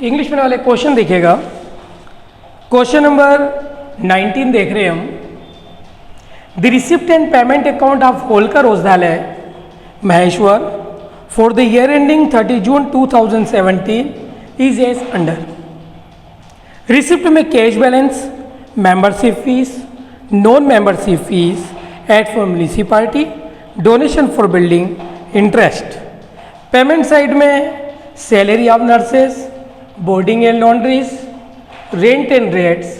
English में वाले question देखिएगा। क्वेश्चन नंबर 19 देख रहे हैं हम। The receipt and payment account of Holkar Ojhale Maheshwar for the year ending 30 June 2017 is as under. Receipt में cash balance, membership fees, non membership fees, aid for municipality, donation for building, interest. Payment side में salary of nurses, boarding and laundries, rent and rates,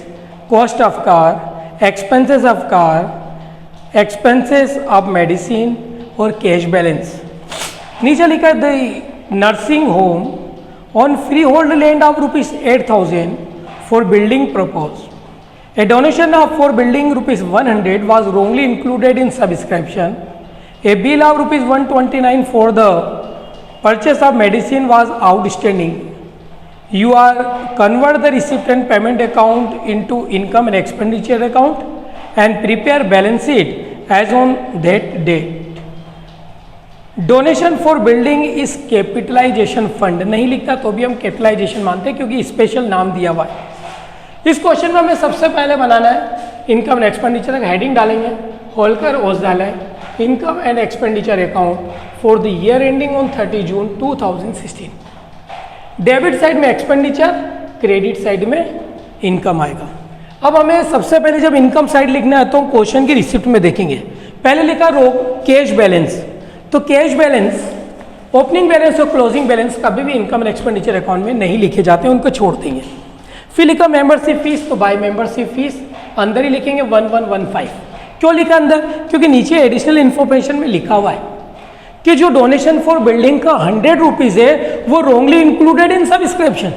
cost of car, expenses of car, expenses of medicine और cash balance. नीचे लिखा है the nursing home on free hold land of ₹8,000 for building propose. A donation of for building ₹100 was wrongly included in subscription. A bill of ₹129 for the purchase of medicine was outstanding. You are convert the receipt and payment account into income and expenditure account and prepare balance sheet as on that date. Donation for building is capitalisation fund नहीं लिखता तो भी हम capitalisation मानते हैं क्योंकि special नाम दिया हुआ है। इस क्वेश्चन में हमें सबसे पहले बनाना है इनकम एंड एक्सपेंडिचर का हेडिंग डालेंगे, Holkar Ojhale income and expenditure account for the year ending on 30 June 2016। Debit side में एक्सपेंडिचर, क्रेडिट साइड में इनकम आएगा। अब हमें सबसे पहले जब इनकम साइड लिखना है तो क्वेश्चन की रिसिप्ट में देखेंगे। पहले लिखा रो कैश बैलेंस, तो कैश बैलेंस, ओपनिंग बैलेंस और क्लोजिंग बैलेंस कभी भी इनकम एंड एक्सपेंडिचर अकाउंट में नहीं लिखे जाते हैं, उनको छोड़ देंगे। फिर लिखा मेंबरशिप फीस, तो बाय मेंबरशिप फीस अंदर ही लिखेंगे 1115। क्यों लिखा अंदर? क्योंकि नीचे एडिशनल इन्फॉर्मेशन में लिखा हुआ है कि जो डोनेशन फॉर बिल्डिंग का ₹100 है वो रोंगली इंक्लूडेड इन सब्सक्रिप्शन,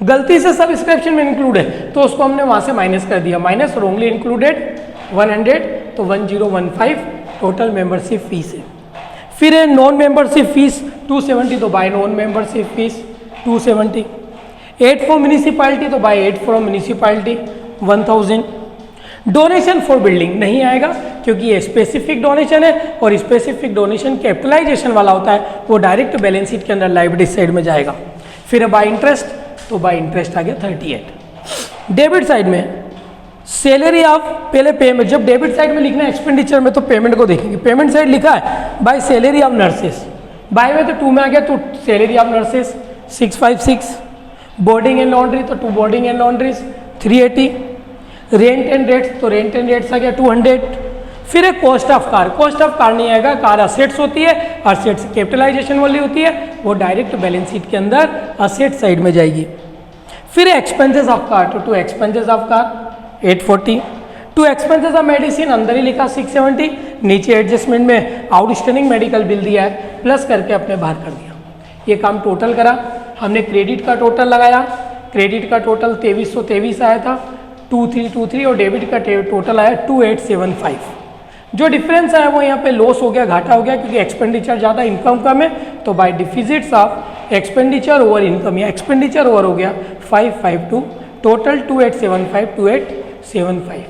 गलती से सब्सक्रिप्शन में इंक्लूड है तो उसको हमने वहां से माइनस कर दिया, माइनस रोंगली इंक्लूडेड 100 तो 1015 टोटल मेंबरशिप फीस है। फिर है नॉन मेंबरशिप फीस 270, तो by non membership fees 270। Aid for municipality, तो by aid for municipality 1000। Donation for building नहीं आएगा क्योंकि ये स्पेसिफिक डोनेशन है और स्पेसिफिक डोनेशन कैपिटलाइजेशन वाला होता है, वो डायरेक्ट बैलेंस शीट के अंदर लायबिलिटी साइड में जाएगा। फिर बाय इंटरेस्ट, तो बाय इंटरेस्ट आ गया 38। डेबिट साइड में सैलरी ऑफ, पहले पेमेंट, जब डेबिट साइड में लिखना है एक्सपेंडिचर में तो पेमेंट को देखेंगे। पेमेंट साइड लिखा है by salary of nurses, by में तो 2 में आ गया तो salary of nurses 656। Boarding and laundry, तो 2 boarding and laundries 380। Rent and rates, तो रेंट एंड रेट्स आ गया 200। फिर एक cost of car, cost of car नहीं आएगा, कार असेट्स होती है, असेट्स कैपिटलाइजेशन वाली होती है, वो डायरेक्ट बैलेंस शीट के अंदर असेट साइड में जाएगी। फिर एक्सपेंसेस ऑफ कार, तो 2 expenses of car 840। 2 expenses of medicine अंदर ही लिखा 670, नीचे एडजस्टमेंट में आउटस्टैंडिंग मेडिकल बिल दिया है, प्लस करके अपने बाहर कर दिया। ये काम टोटल करा हमने, क्रेडिट का टोटल लगाया, क्रेडिट का टोटल 2323 आया था 2323 और डेबिट का टोटल आया 2875। जो डिफरेंस आया वो यहाँ पे लॉस हो गया, घाटा हो गया क्योंकि एक्सपेंडिचर ज़्यादा इनकम कम है, तो by deficits of expenditure over income, या एक्सपेंडिचर ओवर हो गया 552, टोटल 2875।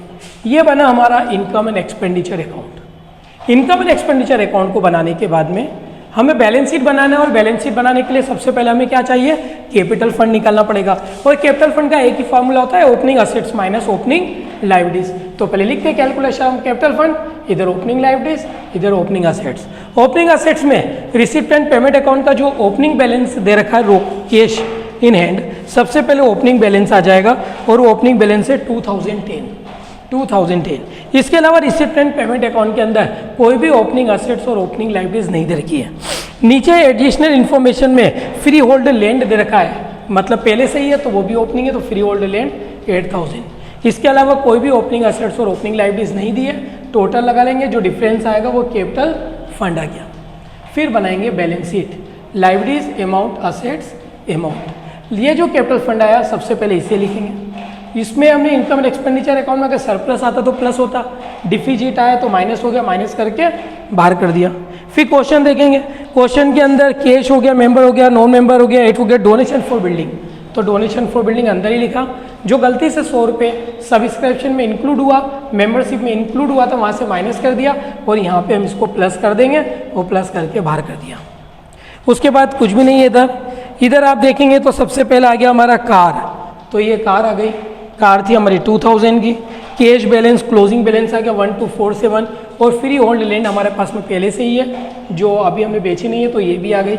ये बना हमारा income and expenditure account. Income and expenditure account को बनाने के बाद में हमें बैलेंस शीट बनाना है और बैलेंस शीट बनाने के लिए सबसे पहले हमें क्या चाहिए? कैपिटल फंड निकालना पड़ेगा और कैपिटल फंड का एक ही फॉर्मूला होता है, opening assets minus opening liabilities. तो पहले लिखते हैं कैलकुलेशन ऑफ कैपिटल फंड, इधर ओपनिंग लायबिलिटीज, इधर ओपनिंग असेट्स। ओपनिंग असेट्स में रिसिप्ट एंड पेमेंट अकाउंट का जो ओपनिंग बैलेंस दे रखा है कैश इन हैंड, सबसे पहले ओपनिंग बैलेंस आ जाएगा और ओपनिंग बैलेंस है 2010। इसके अलावा रिसिप्ट एंड पेमेंट अकाउंट के अंदर कोई भी ओपनिंग असेट्स और ओपनिंग लायबिलिटीज नहीं दे रखी है। नीचे एडिशनल इन्फॉर्मेशन में फ्री होल्ड लैंड दे रखा है, मतलब पहले से ही है तो वो भी ओपनिंग है, तो फ्री होल्ड लैंड 8000। इसके अलावा कोई भी ओपनिंग असेट्स और ओपनिंग लायबिलिटीज नहीं दी है, टोटल लगा लेंगे, जो डिफरेंस आएगा वो कैपिटल फंड आ गया। फिर बनाएंगे balance sheet, liabilities amount, assets amount. ये जो कैपिटल फंड आया सबसे पहले इसे लिखेंगे। इसमें हमने इनकम एंड एक्सपेंडिचर अकाउंट में अगर सरप्लस आता तो प्लस होता, डिफिजिट आया तो माइनस हो गया, माइनस करके बाहर कर दिया। फिर क्वेश्चन देखेंगे, क्वेश्चन के अंदर कैश हो गया, मेंबर हो गया, नॉन मेंबर हो गया, एट हो गया, डोनेशन फॉर बिल्डिंग, तो डोनेशन फॉर बिल्डिंग अंदर ही लिखा। जो गलती से 100 रुपये सब्सक्रिप्शन में इंक्लूड हुआ, मेंबरशिप में इंक्लूड हुआ तो वहाँ से माइनस कर दिया और यहाँ पे हम इसको प्लस कर देंगे, वो प्लस करके बाहर कर दिया। उसके बाद कुछ भी नहीं है इधर, इधर आप देखेंगे तो सबसे पहले आ गया हमारा कार, तो ये कार आ गई, कार थी हमारी 2000 की। कैश बैलेंस क्लोजिंग बैलेंस आ गया 1247 और फ्री होल्ड लैंड हमारे पास में पहले से ही है जो अभी हमें बेची नहीं है, तो ये भी आ गई।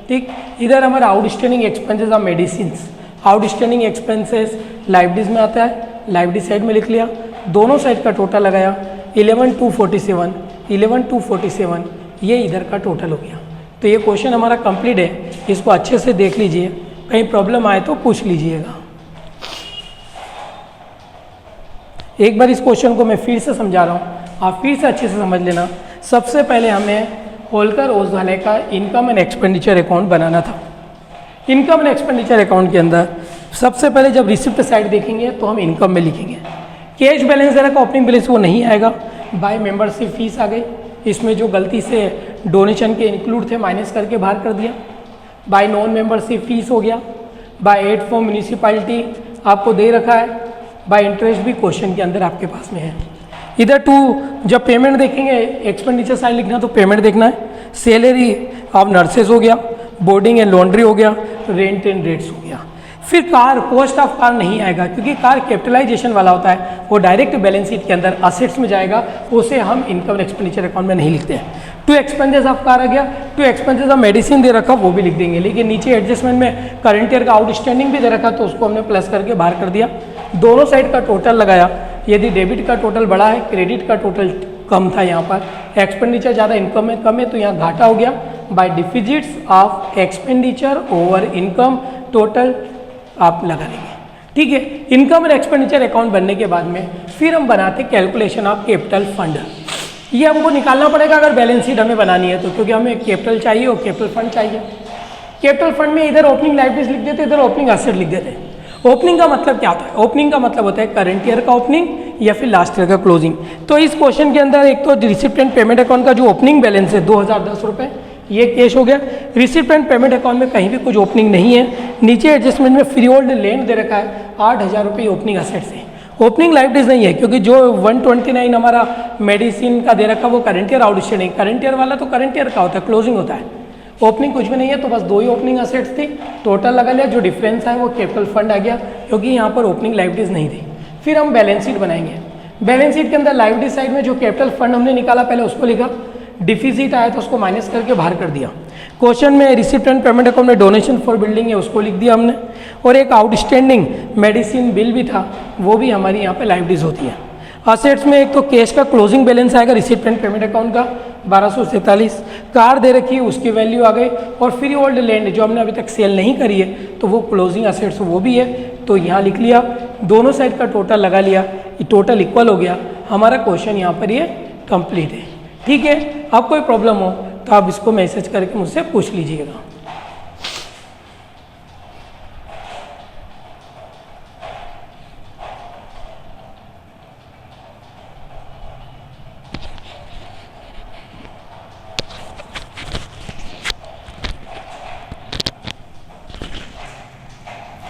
ठीक, इधर हमारा outstanding expenses of medicines, outstanding expenses liabilities में आता है, लाइबिलिटी साइड में लिख लिया, दोनों साइड का टोटल लगाया 11247, 11247 ये इधर का टोटल हो गया। तो ये क्वेश्चन हमारा कंप्लीट है, इसको अच्छे से देख लीजिए, कहीं प्रॉब्लम आए तो पूछ लीजिएगा। एक बार इस क्वेश्चन को मैं फिर से समझा रहा हूँ, आप फिर से अच्छे से समझ लेना। सबसे पहले हमें होलकर ओझाले का इनकम एंड एक्सपेंडिचर अकाउंट बनाना था। इनकम एंड एक्सपेंडिचर अकाउंट के अंदर सबसे पहले जब रिसिप्ट साइड देखेंगे तो हम इनकम में लिखेंगे। कैश बैलेंस जरा का ओपनिंग बैलेंस वो नहीं आएगा। बाय मेंबरशिप फीस आ गई, इसमें जो गलती से डोनेशन के इंक्लूड थे माइनस करके बाहर कर दिया। बाय नॉन मेंबरशिप फीस हो गया। बाय एड फॉर म्यूनिसिपैलिटी आपको दे रखा है। बाय इंटरेस्ट भी क्वेश्चन के अंदर आपके पास में है। इधर टू जब पेमेंट देखेंगे एक्सपेंडिचर साइड लिखना तो पेमेंट देखना है। सैलरी ऑफ नर्सेज हो गया, बोर्डिंग एंड लॉन्ड्री हो गया, रेंट एंड रेट्स हो गया। फिर कार, कॉस्ट ऑफ कार नहीं आएगा क्योंकि कार कैपिटलाइजेशन वाला होता है, वो डायरेक्ट बैलेंस शीट के अंदर असेट्स में जाएगा, उसे हम इनकम एक्सपेंडिचर अकाउंट में नहीं लिखते हैं। टू एक्सपेंसेस ऑफ कार आ गया, टू एक्सपेंसेस ऑफ मेडिसिन दे रखा वो भी लिख देंगे, लेकिन नीचे एडजस्टमेंट में करंट ईयर का आउटस्टैंडिंग भी दे रखा तो उसको हमने प्लस करके बाहर कर दिया। दोनों साइड का टोटल लगाया, यदि डेबिट का टोटल बड़ा है, क्रेडिट का टोटल कम था, यहाँ पर एक्सपेंडिचर ज़्यादा इनकम में कम है तो यहाँ घाटा हो गया। By deficits of expenditure over income total आप लगा लेंगे। ठीक है, इनकम एंड एक्सपेंडिचर अकाउंट बनने के बाद में फिर हम बनाते कैलकुलेशन ऑफ कैपिटल फंड। ये हमको निकालना पड़ेगा अगर बैलेंस शीट हमें बनानी है तो, क्योंकि हमें कैपिटल चाहिए और कैपिटल फंड चाहिए। कैपिटल फंड में इधर ओपनिंग लाइबिलिटीज लिख देते, इधर ओपनिंग एसेट लिख देते। ओपनिंग का मतलब क्या होता है? ओपनिंग का मतलब होता है करंट ईयर का ओपनिंग या फिर लास्ट ईयर का क्लोजिंग। तो इस क्वेश्चन के अंदर एक तो रिसिप्ट एंड पेमेंट अकाउंट का जो ओपनिंग बैलेंस है 2010 रुपये, ये कैश हो गया। रिसिप्ट एंड पेमेंट अकाउंट में कहीं भी कुछ ओपनिंग नहीं है। नीचे एडजस्टमेंट में फ्री होल्ड लैंड दे रखा है 8000 रुपये ओपनिंग असेट्स है। ओपनिंग लाइबिलिटीज नहीं है क्योंकि जो 129 हमारा मेडिसिन का दे रखा वो current year outstanding, current year वाला तो करंट ईयर का होता है, क्लोजिंग होता है। ओपनिंग कुछ भी नहीं है तो बस 2 ही ओपनिंग असेट्स थी, टोटल लगा लिया। जो डिफरेंस है वो कैपिटल फंड आ गया क्योंकि यहाँ पर ओपनिंग लाइबिलिटीज नहीं थी। फिर हम बैलेंस शीट बनाएंगे। बैलेंस शीट के अंदर लाइबिलिटी साइड में जो कैपिटल फंड हमने निकाला पहले उसको लिखा, डिफिजिट आया तो उसको माइनस करके बाहर कर दिया। क्वेश्चन में रिसिप्ट एंड पेमेंट अकाउंट में डोनेशन फॉर बिल्डिंग है उसको लिख दिया हमने, और एक आउटस्टैंडिंग मेडिसिन बिल भी था वो भी हमारी यहाँ पे लाइबिलिटीज होती है। असेट्स में एक तो कैश का क्लोजिंग बैलेंस आएगा रिसिप्ट एंड पेमेंट अकाउंट का 1247, कार दे रखी है उसकी वैल्यू आ गई, और फ्री होल्ड लैंड जो हमने अभी तक सेल नहीं करी है तो वो क्लोजिंग असेट्स वो भी है, तो यहाँ लिख लिया। दोनों साइड का टोटल लगा लिया, ये टोटल इक्वल हो गया। हमारा क्वेश्चन यहाँ पर ये कंप्लीट है। ठीक है, अब कोई प्रॉब्लम हो तो आप इसको मैसेज करके मुझसे पूछ लीजिएगा।